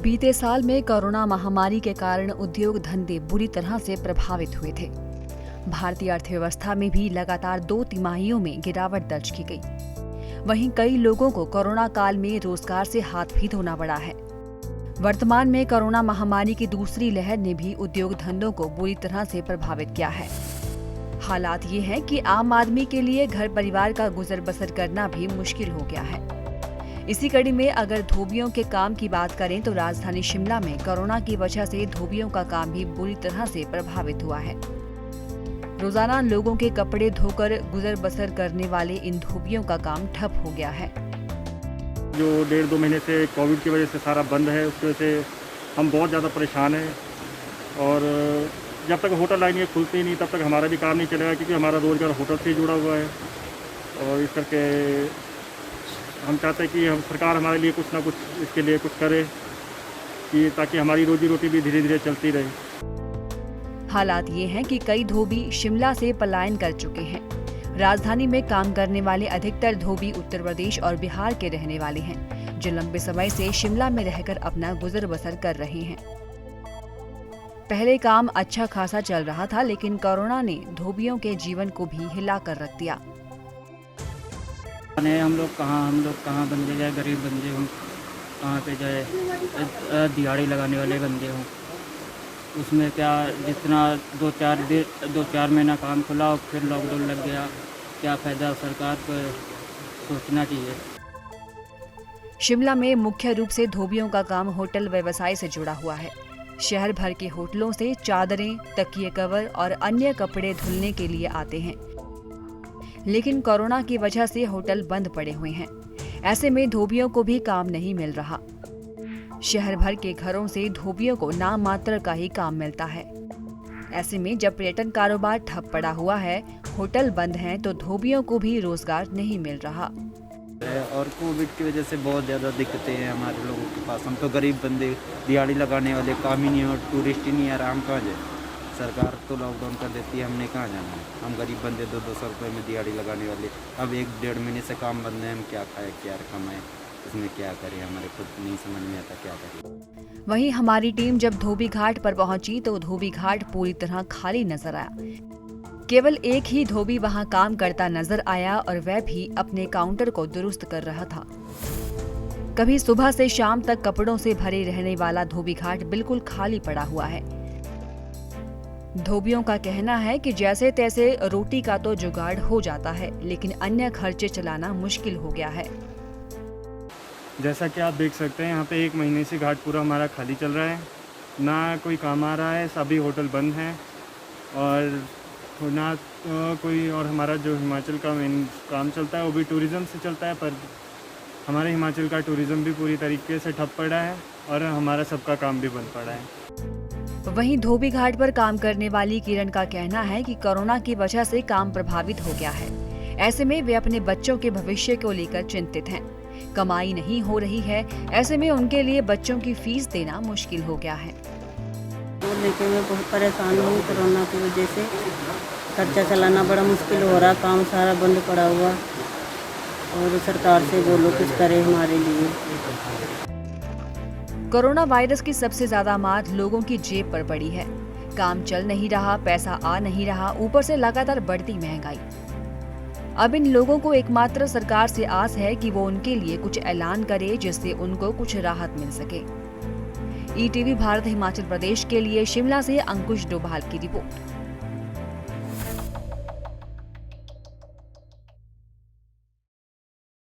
बीते साल में कोरोना महामारी के कारण उद्योग धंधे बुरी तरह से प्रभावित हुए थे। भारतीय अर्थव्यवस्था में भी लगातार 2 तिमाहियों में गिरावट दर्ज की गई। वहीं कई लोगों को कोरोना काल में रोजगार से हाथ भी धोना पड़ा है। वर्तमान में कोरोना महामारी की दूसरी लहर ने भी उद्योग धंधों को बुरी तरह से प्रभावित किया है। हालात ये हैं कि आम आदमी के लिए घर परिवार का गुजर बसर करना भी मुश्किल हो गया है। इसी कड़ी में अगर धोबियों के काम की बात करें तो राजधानी शिमला में कोरोना की वजह से धोबियों का काम भी बुरी तरह से प्रभावित हुआ है। रोजाना लोगों के कपड़े धोकर गुजर बसर करने वाले इन धोबियों का काम ठप हो गया है। जो 1.5-2 महीने से कोविड की वजह से सारा बंद है, उसकी वजह से हम बहुत ज़्यादा परेशान हैं और जब तक होटल लाइन ये खुलती नहीं तब तक हमारा भी काम नहीं चलेगा, क्योंकि हमारा रोज़गार होटल से जुड़ा हुआ है। और इस करके हम चाहते हैं कि हम सरकार हमारे लिए कुछ ना कुछ इसके लिए कुछ करे, कि ताकि हमारी रोजी रोटी भी धीरे धीरे चलती रहे। हालात ये हैं कि कई धोबी शिमला से पलायन कर चुके हैं। राजधानी में काम करने वाले अधिकतर धोबी उत्तर प्रदेश और बिहार के रहने वाले हैं, जो लंबे समय से शिमला में रहकर अपना गुजर बसर कर रहे हैं। पहले काम अच्छा खासा चल रहा था, लेकिन कोरोना ने धोबियों के जीवन को भी हिला कर रख दिया। हम लोग कहाँ बंदे जाए, गरीब बंदे हों, कहाँ पे जाए, दिहाड़ी लगाने वाले बंदे हों। उसमें क्या जितना 2-4 महीना काम खुला और फिर लॉकडाउन लग गया, क्या फ़ायदा। सरकार को सोचना चाहिए। शिमला में मुख्य रूप से धोबियों का काम होटल व्यवसाय से जुड़ा हुआ है। शहर भर के होटलों से चादरें, तकिए कवर और अन्य कपड़े धुलने के लिए आते हैं, लेकिन कोरोना की वजह से होटल बंद पड़े हुए हैं। ऐसे में धोबियों को भी काम नहीं मिल रहा। शहर भर के घरों से धोबियों को नाम मात्र का ही काम मिलता है। ऐसे में जब पर्यटन कारोबार ठप पड़ा हुआ है, होटल बंद हैं, तो धोबियों को भी रोजगार नहीं मिल रहा। और कोविड की वजह से बहुत ज़्यादा दिक्कतें हैं हमारे लोगों के पास। हम तो गरीब बंदे, दिहाड़ी लगाने वाले, काम ही नहीं है और टूरिस्ट ही नहीं है, हम कहाँ जाए। सरकार तो लॉकडाउन कर देती है, हमने कहाँ जाना है। हम गरीब बंदे 200 रुपये में दिहाड़ी लगाने वाले, अब 1-1.5 महीने से काम बंद है। हम क्या खाए, क्या कमाएं, इसमें क्या करें, हमारे खुद नहीं समझ में आता क्या करें। वहीं हमारी टीम जब धोबी घाट पर पहुंची तो धोबी घाट पूरी तरह खाली नजर आया। केवल एक ही धोबी वहां काम करता नजर आया और वह भी अपने काउंटर को दुरुस्त कर रहा था। कभी सुबह से शाम तक कपड़ों से भरे रहने वाला धोबी घाट बिल्कुल खाली पड़ा हुआ है। धोबियों का कहना है कि जैसे तैसे रोटी का तो जुगाड़ हो जाता है, लेकिन अन्य खर्चे चलाना मुश्किल हो गया है। जैसा कि आप देख सकते हैं, यहाँ पे 1 महीने से घाट पूरा हमारा खाली चल रहा है, ना कोई काम आ रहा है, सभी होटल बंद हैं और ना कोई। और हमारा जो हिमाचल का मेन काम चलता है वो भी टूरिज़्म से चलता है, पर हमारे हिमाचल का टूरिज़्म भी पूरी तरीके से ठप पड़ा है और हमारा सबका काम भी बंद पड़ा है। वहीं धोबी घाट पर काम करने वाली किरण का कहना है कि कोरोना की वजह से काम प्रभावित हो गया है। ऐसे में वे अपने बच्चों के भविष्य को लेकर चिंतित हैं। कमाई नहीं हो रही है, ऐसे में उनके लिए बच्चों की फीस देना मुश्किल हो गया है। वो लेके मैं बहुत परेशान हूँ। कोरोना की वजह से खर्चा चलाना बड़ा मुश्किल हो रहा, काम सारा बंद पड़ा हुआ और सरकार से बोलो कुछ करे हमारे लिए। कोरोना वायरस की सबसे ज्यादा मार लोगों की जेब पर पड़ी है। काम चल नहीं रहा, पैसा आ नहीं रहा, ऊपर से लगातार बढ़ती महंगाई। अब इन लोगों को एकमात्र सरकार से आस है कि वो उनके लिए कुछ ऐलान करे, जिससे उनको कुछ राहत मिल सके। ईटीवी भारत हिमाचल प्रदेश के लिए शिमला से अंकुश डोभाल की रिपोर्ट।